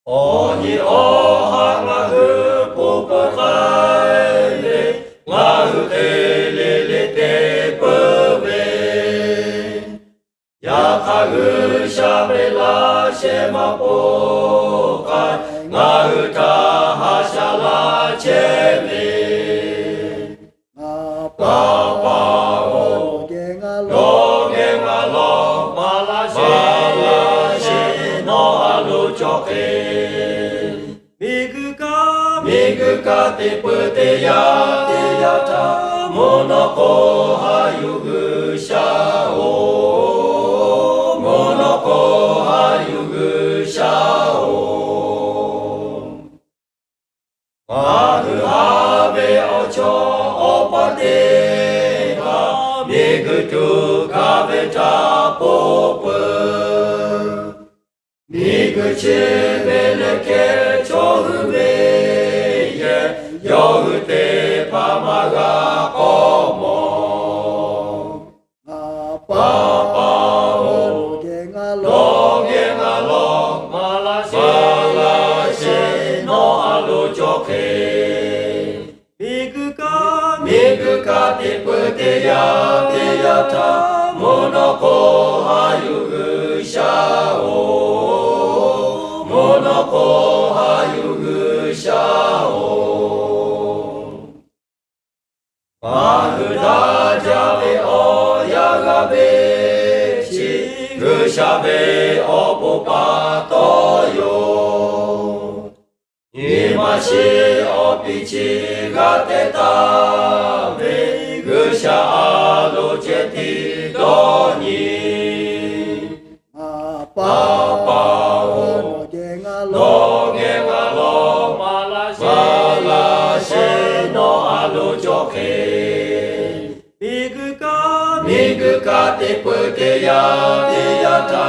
Oni oha ngahu pupukaile, ngahu telele te pove. Yakagu shabela shema pokai, ngahu tahashala chele. Papa o, loge ngalo, malashe no alu choke. Miguka te pute ya te yata, monoko hayugu shao, monoko hayugu shao. Mahu habe ocho opatega, migutu kaveta popu. Miguchi beleke chohube. Yohute pamaga komo. Papa o, loge ngalo, malashe no alu choke. Miguka te pute ya te yata, monoko hayugu shao, monoko hayugu shao. Mahuda jave o yagabechi, gushabe o popato yo. Imashi o pichi gatetabe, gusha alucheti doni. Papa o, loge ngalo, malashe no alu choke. Miguka te pute ya te yata,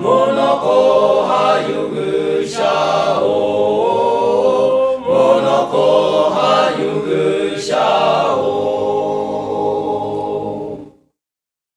monoko hayugu shao, monoko hayugu shao.